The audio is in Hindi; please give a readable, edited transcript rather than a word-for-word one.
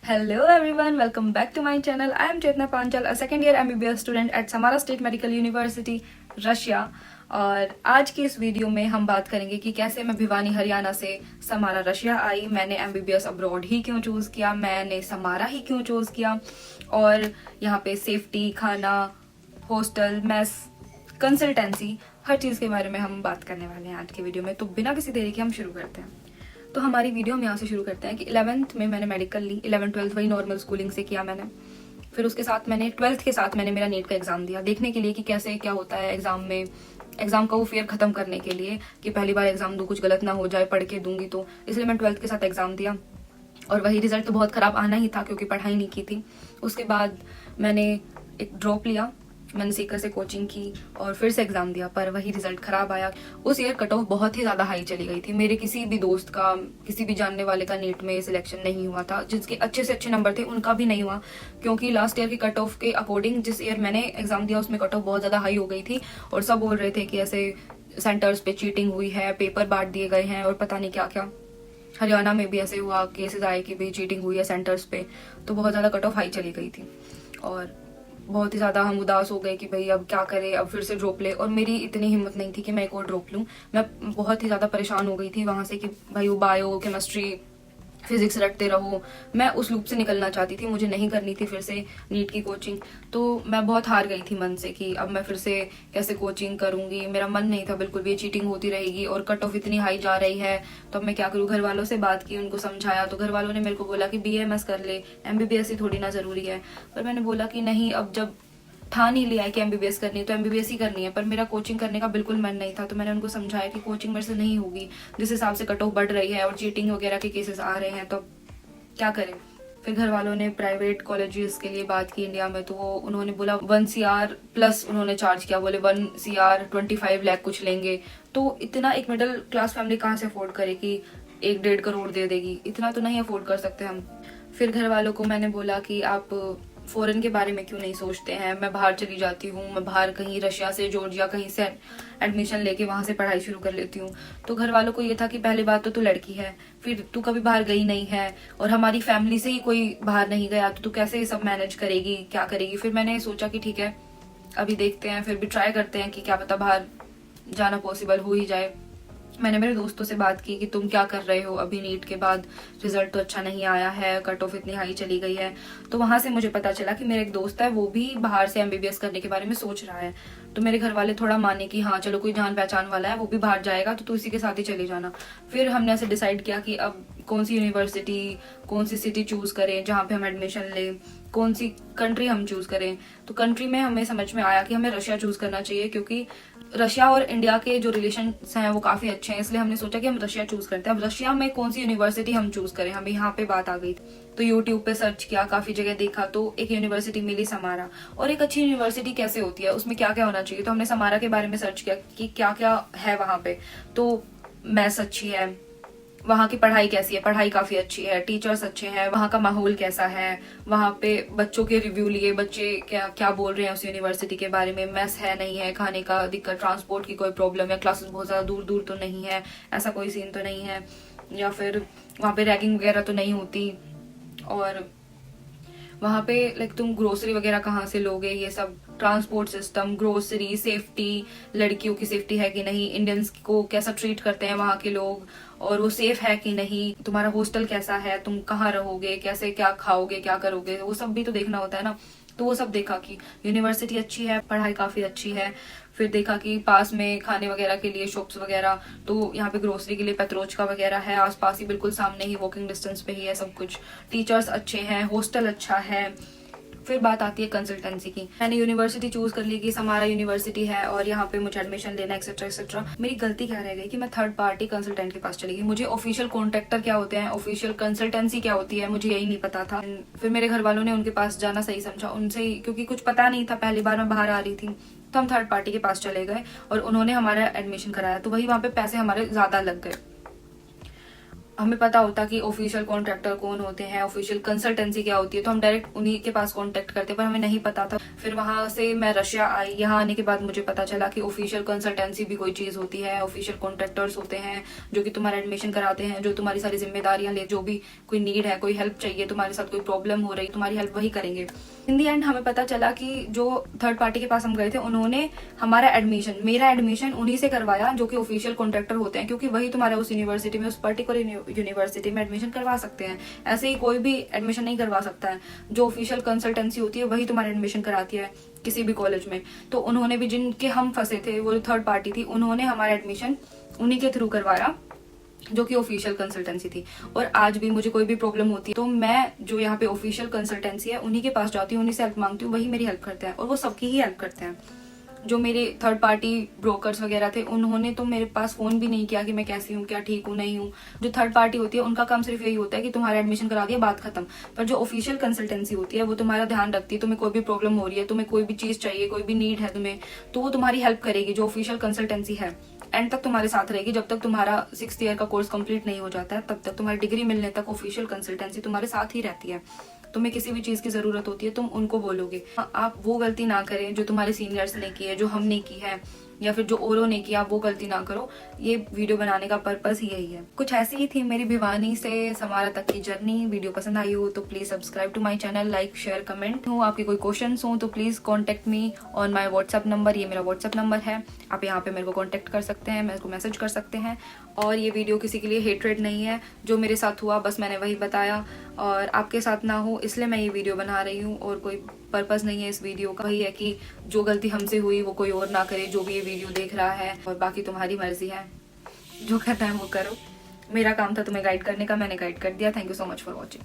Hello everyone, welcome back to my channel. I am Chetna Panchal, a second year MBBS student at Samara State Medical University, Russia. और आज की इस वीडियो में हम बात करेंगे कि कैसे मैं भिवानी हरियाणा से समारा रशिया आई, मैंने MBBS अब्रॉड ही क्यों चूज़ किया, मैंने समारा ही क्यों चूज़ किया, और यहाँ पे सेफ्टी, खाना, हॉस्टल, मेस, कंसल्टेंसी, हर चीज़ के बारे में हम बात करने वाले हैं आज की वीडियो में। तो बिना किसी देरी के हम शुरू करते हैं। तो हमारी वीडियो हम यहाँ से शुरू करते हैं कि 11th में मैंने मेडिकल ली, 11th-12th वही नॉर्मल स्कूलिंग से किया मैंने। फिर उसके साथ मैंने 12th के साथ मैंने मेरा नीट का एग्ज़ाम दिया, देखने के लिए कि कैसे क्या होता है एग्ज़ाम में, एग्ज़ाम का वो फियर ख़त्म करने के लिए कि पहली बार एग्ज़ाम दूँ, कुछ गलत ना हो जाए, पढ़ के दूंगी तो, इसलिए मैं 12th के साथ एग्ज़ाम दिया। और वही रिज़ल्ट तो बहुत ख़राब आना ही था क्योंकि पढ़ाई नहीं की थी। उसके बाद मैंने एक ड्रॉप लिया, मैंने सीकर से कोचिंग की और फिर से एग्ज़ाम दिया, पर वही रिजल्ट ख़राब आया। उस ईयर कट ऑफ बहुत ही ज़्यादा हाई चली गई थी। मेरे किसी भी दोस्त का, किसी भी जानने वाले का नीट में सिलेक्शन नहीं हुआ था, जिसके अच्छे से अच्छे नंबर थे उनका भी नहीं हुआ, क्योंकि लास्ट ईयर की कट ऑफ के अकॉर्डिंग जिस ईयर मैंने एग्ज़ाम दिया उसमें कट ऑफ बहुत ज़्यादा हाई हो गई थी। और सब बोल रहे थे कि ऐसे सेंटर्स पे चीटिंग हुई है, पेपर बांट दिए गए हैं और पता नहीं क्या क्या। हरियाणा में भी ऐसे हुआ, केसेस आए कि भाई चीटिंग हुई है सेंटर्स पे, तो बहुत ज़्यादा कट ऑफ हाई चली गई थी। और बहुत ही ज़्यादा हम उदास हो गए कि भाई अब क्या करें, अब फिर से ड्रॉप ले। और मेरी इतनी हिम्मत नहीं थी कि मैं एक और ड्रॉप लूँ। मैं बहुत ही ज़्यादा परेशान हो गई थी वहाँ से कि भाई वो बायो, केमिस्ट्री, फिजिक्स रटते रहो। मैं उस लूप से निकलना चाहती थी, मुझे नहीं करनी थी फिर से नीट की कोचिंग। तो मैं बहुत हार गई थी मन से कि अब मैं फिर से कैसे कोचिंग करूंगी। मेरा मन नहीं था बिल्कुल भी, चीटिंग होती रहेगी और कट ऑफ इतनी हाई जा रही है, तो अब मैं क्या करूँ। घर वालों से बात की, उनको समझाया, तो घर वालों ने मेरे को बोला कि BAMS कर ले, MBBS ही थोड़ी ना ज़रूरी है। पर मैंने बोला कि नहीं, अब जब ठान ही लिया है कि MBBS करनी है तो MBBS ही करनी है। पर मेरा कोचिंग करने का बिल्कुल मन नहीं था, तो मैंने उनको समझाया कि कोचिंग मेरे से नहीं होगी, जिस हिसाब से कट ऑफ बढ़ रही है और चीटिंग वगैरह के केसेस आ रहे हैं, तो क्या करें। फिर घर वालों ने प्राइवेट कॉलेजेस के लिए बात की इंडिया में, तो उन्होंने बोला 1 CR प्लस उन्होंने चार्ज किया, बोले 1 CR 25 लाख कुछ लेंगे। तो इतना एक मिडिल क्लास फैमिली कहाँ से अफोर्ड करे कि 1-1.5 करोड़ दे देगी, इतना तो नहीं अफोर्ड कर सकते हम। फिर घर वालों को मैंने बोला कि आप फॉरेन के बारे में क्यों नहीं सोचते हैं, मैं बाहर चली जाती हूँ, मैं बाहर कहीं रशिया से, जॉर्जिया कहीं से एडमिशन लेके वहाँ से पढ़ाई शुरू कर लेती हूँ। तो घर वालों को ये था कि पहली बात तो तू लड़की है, फिर तू कभी बाहर गई नहीं है और हमारी फैमिली से ही कोई बाहर नहीं गया, तो तू कैसे ये सब मैनेज करेगी, क्या करेगी। फिर मैंने सोचा कि ठीक है, अभी देखते हैं, फिर भी ट्राई करते हैं कि क्या पता बाहर जाना पॉसिबल हो ही जाए। मैंने मेरे दोस्तों से बात की कि तुम क्या कर रहे हो, अभी नीट के बाद रिजल्ट तो अच्छा नहीं आया है, कट ऑफ इतनी हाई चली गई है। तो वहां से मुझे पता चला कि मेरा एक दोस्त है, वो भी बाहर से MBBS करने के बारे में सोच रहा है। तो मेरे घर वाले थोड़ा माने कि हाँ चलो, कोई जान पहचान वाला है, वो भी बाहर जाएगा तो तू इसी के साथ ही चले जाना। फिर हमने ऐसे डिसाइड किया कि अब कौन सी यूनिवर्सिटी, कौन सी सिटी चूज करें जहाँ पे हम एडमिशन लें, कौन सी कंट्री हम चूज करें। तो कंट्री में हमें समझ में आया कि हमें रशिया चूज करना चाहिए, क्योंकि रशिया और इंडिया के जो रिलेशन हैं वो काफी अच्छे हैं, इसलिए हमने सोचा कि हम रशिया चूज करते हैं। अब रशिया में कौन सी यूनिवर्सिटी हम चूज करें, हमें यहाँ पे बात आ गई। तो यूट्यूब पे सर्च किया, काफी जगह देखा, तो एक यूनिवर्सिटी मिली समारा। और एक अच्छी यूनिवर्सिटी कैसे होती है, उसमें क्या क्या होना चाहिए, तो हमने समारा के बारे में सर्च किया कि क्या क्या है वहां पे। तो मैथ्स अच्छी है, वहाँ की पढ़ाई कैसी है, पढ़ाई काफी अच्छी है, टीचर्स अच्छे हैं, वहाँ का माहौल कैसा है, वहाँ पे बच्चों के रिव्यू लिए, बच्चे क्या क्या बोल रहे हैं उस यूनिवर्सिटी के बारे में, मेस है नहीं है, खाने का दिक्कत, ट्रांसपोर्ट की कोई प्रॉब्लम है, क्लासेस बहुत ज्यादा दूर दूर तो नहीं है, ऐसा कोई सीन तो नहीं है, या फिर वहाँ पे रैगिंग वगैरह तो नहीं होती। और वहाँ पे लाइक तुम ग्रोसरी वगैरह कहाँ से लोगे, ये सब ट्रांसपोर्ट सिस्टम, ग्रोसरी, सेफ्टी, लड़कियों की सेफ्टी है कि नहीं, इंडियंस को कैसा ट्रीट करते हैं वहाँ के लोग, और वो सेफ है कि नहीं, तुम्हारा हॉस्टल कैसा है, तुम कहाँ रहोगे, कैसे क्या खाओगे, क्या करोगे, वो सब भी तो देखना होता है ना। तो वो सब देखा कि यूनिवर्सिटी अच्छी है, पढ़ाई काफी अच्छी है। फिर देखा कि पास में खाने वगैरह के लिए शॉप्स वगैरह, तो यहाँ पे ग्रोसरी के लिए पेत्रोचका वगैरह है, आसपास ही बिल्कुल सामने ही, वॉकिंग डिस्टेंस पे ही है सब कुछ। टीचर्स अच्छे हैं, हॉस्टल अच्छा है। फिर बात आती है कंसल्टेंसी की। मैंने यूनिवर्सिटी चूज कर ली कि समारा यूनिवर्सिटी है और यहाँ पे मुझे एडमिशन लेना, एक्सेट्रा एक्सेट्रा। मेरी गलती क्या रह गई कि मैं थर्ड पार्टी कंसल्टेंट के पास चली गई। मुझे ऑफिशियल कॉन्ट्रैक्टर क्या होते हैं, ऑफिशियल कंसल्टेंसी क्या होती है, मुझे यही नहीं पता था। फिर मेरे घर वालों ने उनके पास जाना सही समझा, उनसे, क्योंकि कुछ पता नहीं था, पहली बार मैं बाहर आ रही थी, तो हम थर्ड पार्टी के पास चले गए और उन्होंने हमारा एडमिशन कराया। तो वही वहाँ पे पैसे हमारे ज्यादा लग गए। हमें पता होता कि ऑफिशियल कॉन्ट्रैक्टर कौन होते हैं, ऑफिशियल कंसल्टेंसी क्या होती है, तो हम डायरेक्ट उन्हीं के पास कांटेक्ट करते, पर हमें नहीं पता था। फिर वहां से मैं रशिया आई, यहाँ आने के बाद मुझे पता चला कि ऑफिशियल कंसल्टेंसी भी कोई चीज होती है, ऑफिशियल कॉन्ट्रैक्टर्स होते हैं जो कि तुम्हारा एडमिशन कराते हैं, जो तुम्हारी सारी जिम्मेदारियां ले, जो भी कोई नीड है, कोई हेल्प चाहिए, तुम्हारे साथ कोई प्रॉब्लम हो रही, तुम्हारी हेल्प वही करेंगे। इन दी एंड हमें पता चला कि जो थर्ड पार्टी के पास हम गए थे, उन्होंने हमारा एडमिशन, मेरा एडमिशन उन्हीं से करवाया जो कि ऑफिशियल कॉन्ट्रैक्टर होते हैं, क्योंकि वही तुम्हारा उस यूनिवर्सिटी में, उस पर्टिकुलर यूनिवर्सिटी में एडमिशन करवा सकते हैं। ऐसे ही कोई भी एडमिशन नहीं करवा सकता है। जो ऑफिशियल कंसल्टेंसी होती है वही तुम्हारा एडमिशन कराती है किसी भी कॉलेज में। तो उन्होंने भी, जिनके हम फंसे थे, वो थर्ड पार्टी थी, उन्होंने हमारा एडमिशन उन्हीं के थ्रू करवाया जो कि ऑफिशियल कंसल्टेंसी थी। और आज भी मुझे कोई भी प्रॉब्लम होती है तो मैं जो यहाँ पे ऑफिशियल कंसल्टेंसी है उन्हीं के पास जाती हूँ, उन्हीं से हेल्प मांगती हूँ, वही मेरी हेल्प करते हैं और वो सबकी ही हेल्प करते हैं। जो मेरे थर्ड पार्टी ब्रोकर्स वगैरह थे, उन्होंने तो मेरे पास फोन भी नहीं किया कि मैं कैसी हूँ, क्या ठीक हूँ, नहीं हूँ। जो थर्ड पार्टी होती है उनका काम सिर्फ यही होता है कि तुम्हारा एडमिशन करा दिया, बात खत्म। पर जो ऑफिशियल कंसल्टेंसी होती है वो तुम्हारा ध्यान रखती है, तुम्हें कोई भी प्रॉब्लम हो रही है, तुम्हें कोई भी चीज चाहिए, कोई भी नीड है तुम्हें, तो वो तुम्हारी हेल्प करेगी। जो ऑफिशियल कंसल्टेंसी है एंड तक तुम्हारे साथ रहेगी, जब तक तुम्हारा 6th ईयर का कोर्स कंप्लीट नहीं हो जाता है, तब तक तुम्हारी डिग्री मिलने तक ऑफिशियल कंसल्टेंसी तुम्हारे साथ ही रहती है। तुम्हें किसी भी चीज की जरूरत होती है तुम उनको बोलोगे। आप वो गलती ना करें जो तुम्हारे सीनियर्स ने की है, जो हमने की है, या फिर जो औरों ने किया, वो गलती ना करो। ये वीडियो बनाने का पर्पस ही यही है। कुछ ऐसी ही थी मेरी भिवानी से समारा तक की जर्नी। वीडियो पसंद आई हो तो please subscribe to my channel, like share comment हो। आपके कोई क्वेश्चंस हो तो please contact me on my WhatsApp number. ये मेरा व्हाट्सएप नंबर है, आप यहाँ पे मेरे को कॉन्टेक्ट कर सकते हैं, मेरे को मैसेज कर सकते हैं। और ये वीडियो किसी के लिए हेट्रेड नहीं है, जो मेरे साथ हुआ बस मैंने वही बताया, और आपके साथ ना हो इसलिए मैं ये वीडियो बना रही हूँ। और कोई पर्पस नहीं है इस वीडियो का, वही है कि जो गलती हमसे हुई वो कोई और ना करे, जो भी ये वीडियो देख रहा है। और बाकी तुम्हारी मर्जी है, जो करना है वो करो। मेरा काम था तुम्हें गाइड करने का, मैंने गाइड कर दिया। Thank you so much for watching.